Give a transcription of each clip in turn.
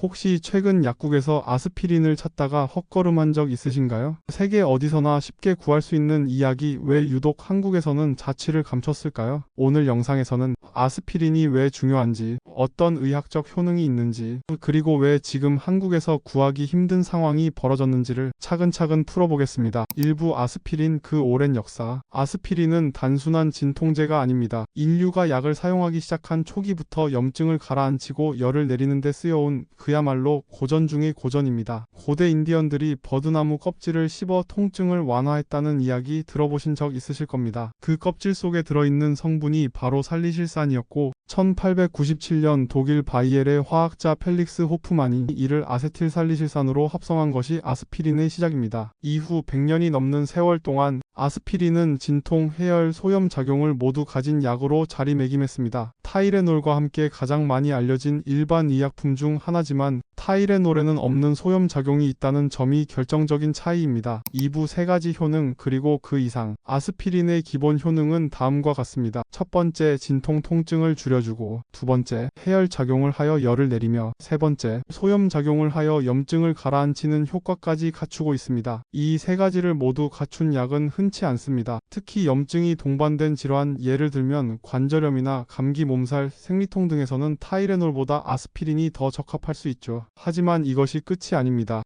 혹시 최근 약국에서 아스피린을 찾다가 헛걸음한 적 있으신가요? 세계 어디서나 쉽게 구할 수 있는 이 약이 왜 유독 한국에서는 자취를 감췄을까요? 오늘 영상에서는 아스피린이 왜 중요한지, 어떤 의학적 효능이 있는지, 그리고 왜 지금 한국에서 구하기 힘든 상황이 벌어졌는지를 차근차근 풀어보겠습니다. 일부 아스피린 그 오랜 역사. 아스피린은 단순한 진통제가 아닙니다. 인류가 약을 사용하기 시작한 초기부터 염증을 가라앉히고 열을 내리는 데 쓰여온 그야말로 고전 중의 고전입니다. 고대 인디언들이 버드나무 껍질을 씹어 통증을 완화했다는 이야기 들어보신 적 있으실 겁니다. 그 껍질 속에 들어있는 성분이 바로 살리실산이었고 1897년 독일 바이엘의 화학자 펠릭스 호프만이 이를 아세틸살리실산으로 합성한 것이 아스피린의 시작입니다. 이후 100년이 넘는 세월 동안 아스피린은 진통, 해열, 소염 작용을 모두 가진 약으로 자리매김했습니다. 타이레놀과 함께 가장 많이 알려진 일반 의약품 중 하나지만 타이레놀에는 없는 소염 작용이 있다는 점이 결정적인 차이입니다. 2부 3가지 효능 그리고 그 이상. 아스피린의 기본 효능은 다음과 같습니다. 첫 번째, 진통 통증을 줄여주고, 두 번째, 해열 작용을 하여 열을 내리며, 세 번째, 소염 작용을 하여 염증을 가라앉히는 효과까지 갖추고 있습니다. 이 3가지를 모두 갖춘 약은 흔치 않습니다. 특히 염증이 동반된 질환, 예를 들면 관절염이나 감기 몸살, 생리통 등에서는 타이레놀보다 아스피린이 더 적합할 수 있죠. 하지만 이것이 끝이 아닙니다.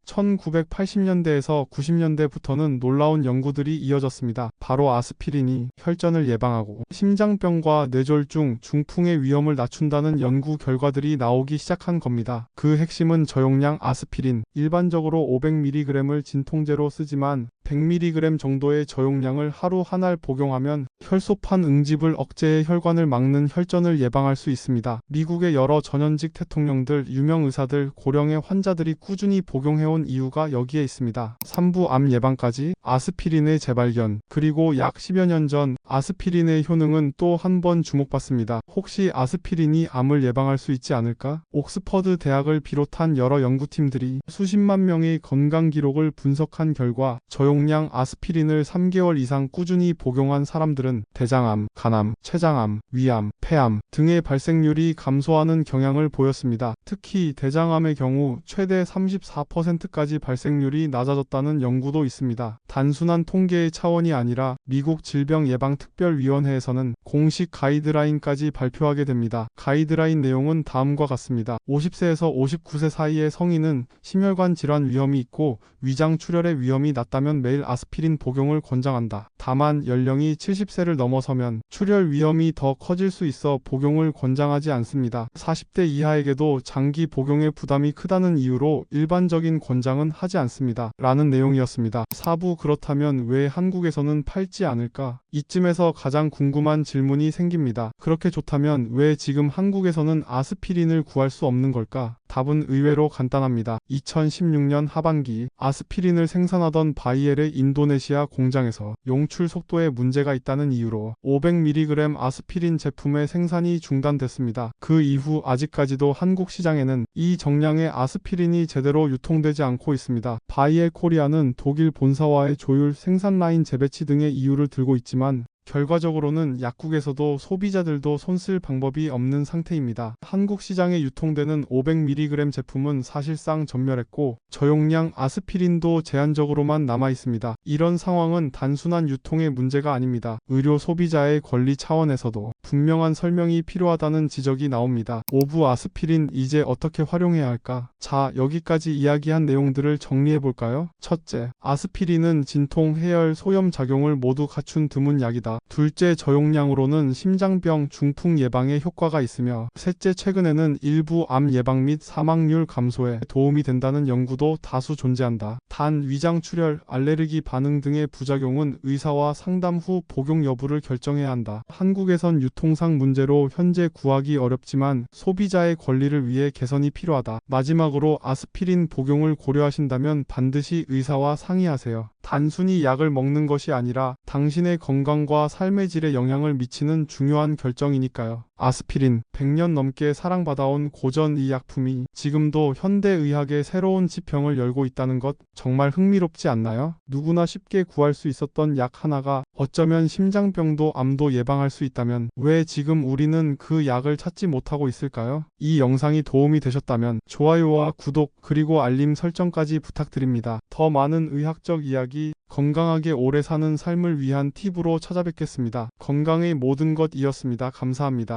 1980년대에서 90년대부터는 놀라운 연구들이 이어졌습니다. 바로 아스피린이 혈전을 예방하고 심장병과 뇌졸중, 중풍의 위험을 낮춘다는 연구 결과들이 나오기 시작한 겁니다. 그 핵심은 저용량 아스피린. 일반적으로 500mg을 진통제로 쓰지만 100mg 정도의 저용량을 하루 한 알 복용하면 혈소판 응집을 억제해 혈관을 막는 혈전을 예방할 수 있습니다. 미국의 여러 전현직 대통령들, 유명 의사들, 고령의 환자들이 꾸준히 복용해온 이유가 여기에 있습니다. 3부 암 예방까지 아스피린의 재발견. 그리고 약 10여 년 전 아스피린의 효능은 또 한 번 주목받습니다. 혹시 아스피린이 암을 예방할 수 있지 않을까? 옥스퍼드 대학을 비롯한 여러 연구팀들이 수십만 명의 건강 기록을 분석한 결과 저용량 아스피린을 3개월 이상 꾸준히 복용한 사람들은 대장암, 간암, 췌장암, 위암, 폐암 등의 발생률이 감소하는 경향을 보였습니다. 특히 대장암의 경우 최대 34%까지 발생률이 낮아졌다는 연구도 있습니다. 단순한 통계의 차원이 아니라 미국 질병예방특별위원회에서는 공식 가이드라인까지 발표하게 됩니다. 가이드라인 내용은 다음과 같습니다. 50세에서 59세 사이의 성인은 심혈관 질환 위험이 있고 위장 출혈의 위험이 낮다면 매일 아스피린 복용을 권장한다. 다만 연령이 70세를 넘어서면 출혈 위험이 더 커질 수 있어 복용을 권장하지 않습니다. 40대 이하에게도 장기 복용의 부담이 크다는 이유로 일반적인 권장은 하지 않습니다. 라는 내용이었습니다. 4부 그렇다면 왜 한국에서는 팔지 않을까? 이쯤에서 가장 궁금한 질문이 생깁니다. 그렇게 좋다면 왜 지금 한국에서는 아스피린을 구할 수 없는 걸까? 답은 의외로 간단합니다. 2016년 하반기 아스피린을 생산하던 바이엘의 인도네시아 공장에서 용출 속도에 문제가 있다는 이유로 500mg 아스피린 제품의 생산이 중단됐습니다. 그 이후 아직까지도 한국 시장에는 이 정량의 아스피린이 제대로 유통되지 않고 있습니다. 바이엘 코리아는 독일 본사와의 조율, 생산 라인 재배치 등의 이유를 들고 있지만 결과적으로는 약국에서도 소비자들도 손쓸 방법이 없는 상태입니다. 한국 시장에 유통되는 500mg 제품은 사실상 전멸했고 저용량 아스피린도 제한적으로만 남아 있습니다. 이런 상황은 단순한 유통의 문제가 아닙니다. 의료 소비자의 권리 차원에서도 분명한 설명이 필요하다는 지적이 나옵니다. 5부 아스피린 이제 어떻게 활용해야 할까? 자, 여기까지 이야기한 내용들을 정리해볼까요? 첫째, 아스피린은 진통, 해열, 소염 작용을 모두 갖춘 드문 약이다. 둘째, 저용량으로는 심장병, 중풍 예방에 효과가 있으며 셋째, 최근에는 일부 암 예방 및 사망률 감소에 도움이 된다는 연구도 다수 존재한다. 단, 위장 출혈, 알레르기 반응 등의 부작용은 의사와 상담 후 복용 여부를 결정해야 한다. 한국에선 유통상 문제로 현재 구하기 어렵지만 소비자의 권리를 위해 개선이 필요하다. 마지막으로 아스피린 복용을 고려하신다면 반드시 의사와 상의하세요. 단순히 약을 먹는 것이 아니라 당신의 건강과 삶의 질에 영향을 미치는 중요한 결정이니까요. 아스피린, 100년 넘게 사랑받아온 고전 이 약품이 지금도 현대의학의 새로운 지평을 열고 있다는 것 정말 흥미롭지 않나요? 누구나 쉽게 구할 수 있었던 약 하나가 어쩌면 심장병도 암도 예방할 수 있다면 왜 지금 우리는 그 약을 찾지 못하고 있을까요? 이 영상이 도움이 되셨다면 좋아요와 구독 그리고 알림 설정까지 부탁드립니다. 더 많은 의학적 이야기, 건강하게 오래 사는 삶을 위한 팁으로 찾아뵙겠습니다. 건강의 모든 것이었습니다. 감사합니다.